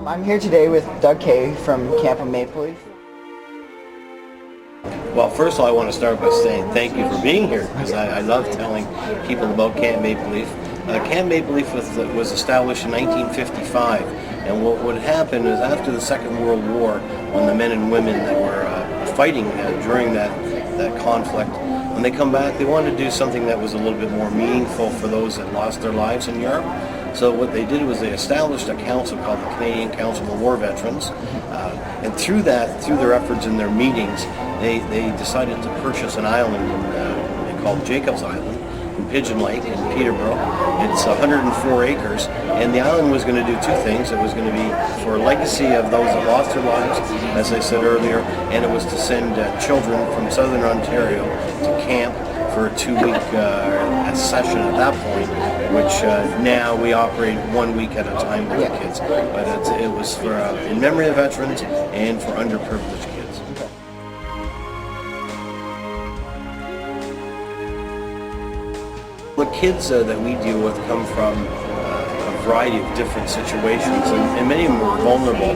I'm here today with Doug Kay from Camp Maple Leaf. Well, first of all, I want to start by saying thank you for being here, because I love telling people about Camp Maple Leaf. Camp Maple Leaf was established in 1955, and what would happen is after the Second World War, when the men and women that were fighting during that conflict, when they come back, they wanted to do something that was a little bit more meaningful for those that lost their lives in Europe. So what they did was they established a council called the Canadian Council of War Veterans, and through their efforts and their meetings, they decided to purchase an island called Jacob's Island in Pigeon Lake in Peterborough. It's 104 acres, and the island was going to do two things. It was going to be for a legacy of those that lost their lives, as I said earlier, and it was to send children from southern Ontario to camp for a 2-week session at that point, which now we operate 1 week at a time with the kids. But it was for in memory of veterans and for underprivileged kids. The kids that we deal with come from a variety of different situations, and many of them are vulnerable.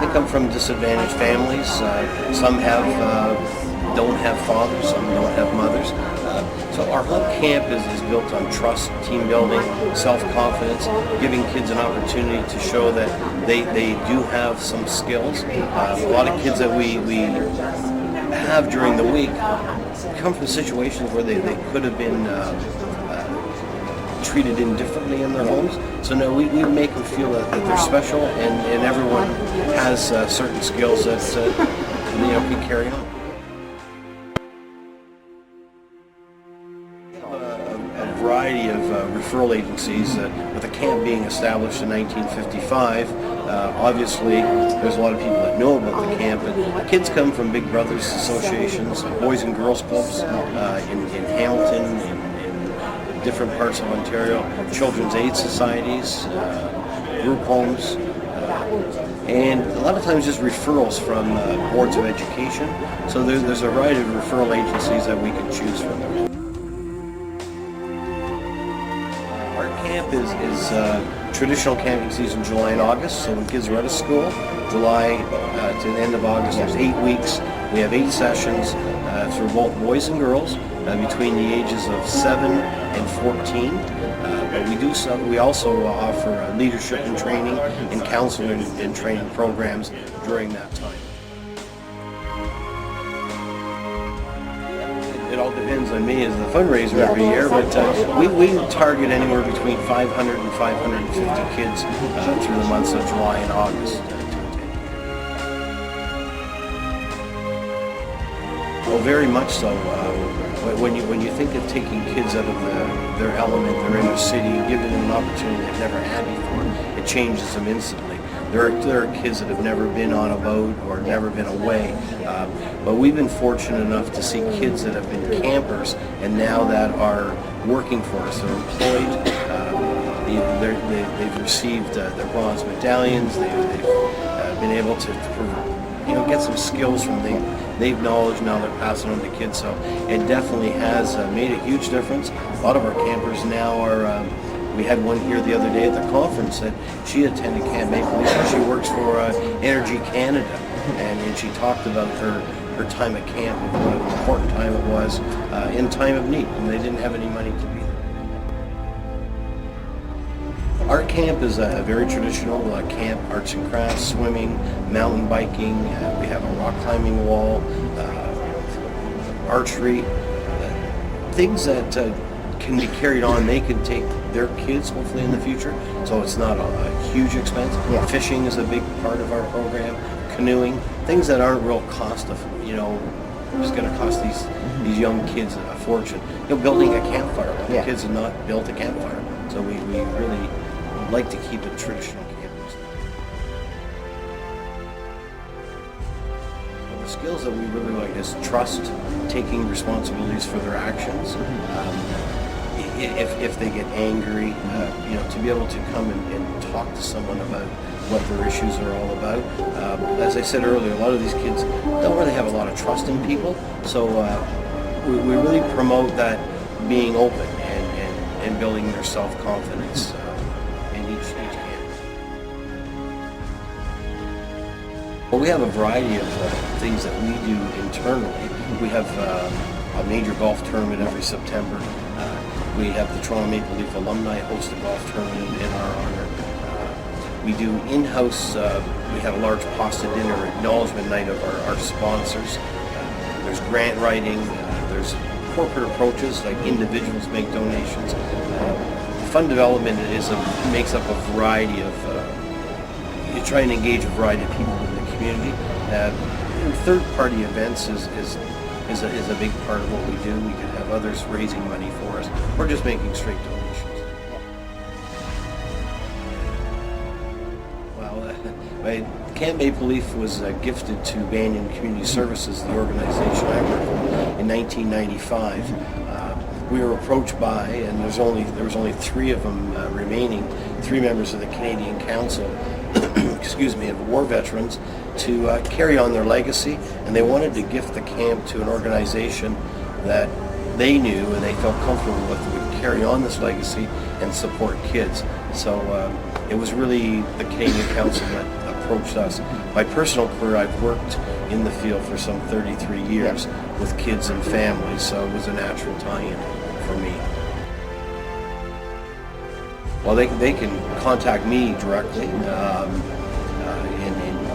They come from disadvantaged families. Some don't have fathers, some don't have mothers. So our whole camp is built on trust, team building, self-confidence, giving kids an opportunity to show that they do have some skills. A lot of kids that we have during the week come from situations where they could have been treated indifferently in their homes. So no, we make them feel that they're special, and everyone has certain skills that can carry on. A variety of referral agencies, with the camp being established in 1955. Obviously, there's a lot of people that know about the camp, but kids come from Big Brothers associations, Boys and Girls Clubs in Hamilton, in different parts of Ontario, Children's Aid Societies, group homes, and a lot of times just referrals from boards of education. So there's a variety of referral agencies that we can choose from. Our camp is traditional camping season, July and August. So when kids are out of school, July to the end of August, there's 8 weeks. We have 8 sessions for both boys and girls between the ages of 7 and 14. But we also offer leadership and training and counseling and training programs during that time. It all depends on me as the fundraiser every year, but we target anywhere between 500 and 550 kids through the months of July and August. Well, very much so. When you think of taking kids out of their element, their inner city, and giving them an opportunity they've never had before, it changes them instantly. There are kids that have never been on a boat or never been away, but we've been fortunate enough to see kids that have been campers and now that are working for us. They're employed. They've received their bronze medallions. They've been able to get some skills from they've knowledge now they're passing on to kids. So it definitely has made a huge difference. A lot of our campers now are. We had one here the other day at the conference that she attended Camp Maple Leaf. She works for Energy Canada, and she talked about her time at camp and what an important time it was in time of need, and they didn't have any money to be there. Our camp is a very traditional camp, arts and crafts, swimming, mountain biking. We have a rock climbing wall, archery, things that can be carried on. They can take their kids hopefully in the future, so it's not a huge expense. Yeah. Fishing is a big part of our program, canoeing, things that aren't real cost of, it's going to cost these young kids a fortune. Building a campfire. A lot of kids have not built a campfire, so we really like to keep it traditional camping style. Well, the skills that we really like is trust, taking responsibilities for their actions. If they get angry, to be able to come and talk to someone about what their issues are all about. As I said earlier, a lot of these kids don't really have a lot of trust in people, so we really promote that being open and building their self-confidence in each camp. Well, we have a variety of things that we do internally. We have a major golf tournament every September. We have the Toronto Maple Leaf alumni host a golf tournament in our honor. We do in-house, we have a large pasta dinner acknowledgement night of our sponsors. There's grant writing, there's corporate approaches, like individuals make donations. Fund development makes up a variety of, you try and engage a variety of people in the community. And third-party events is a big part of what we do. We could have others raising money for us, or just making straight donations. Well, Camp Maple Leaf was gifted to Banyan Community Services, the organization I work for, in 1995. We were approached by, and there was only 3 of them remaining, 3 members of the Canadian Council, excuse me, of war veterans, to carry on their legacy, and they wanted to gift the camp to an organization that they knew and they felt comfortable with that would carry on this legacy and support kids. So it was really the Canadian Council that approached us. My personal career, I've worked in the field for some 33 years with kids and families, so it was a natural tie-in for me. Well, they can contact me directly, and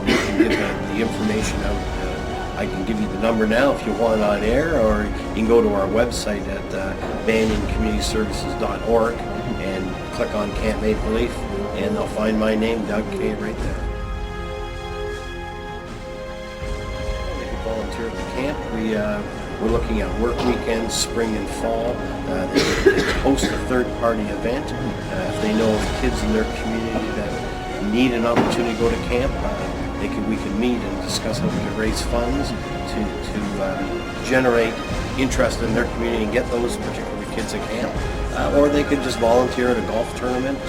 you can give the information out. I can give you the number now if you want on air, or you can go to our website at BanyanCommunityServices.org and click on Camp Maple Leaf, and they'll find my name, Doug K, right there. They can volunteer at the camp. We're looking at work weekends, spring and fall. They host a third-party event. If they know of kids in their community that need an opportunity to go to camp, we can meet and discuss how we can raise funds to generate interest in their community and get those particular kids at camp. Or they could just volunteer at a golf tournament.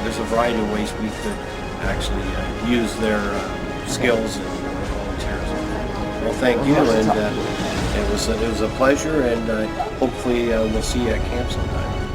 There's a variety of ways we could actually use their skills and volunteers. Well, thank you, and it was a pleasure, and hopefully we'll see you at camp sometime.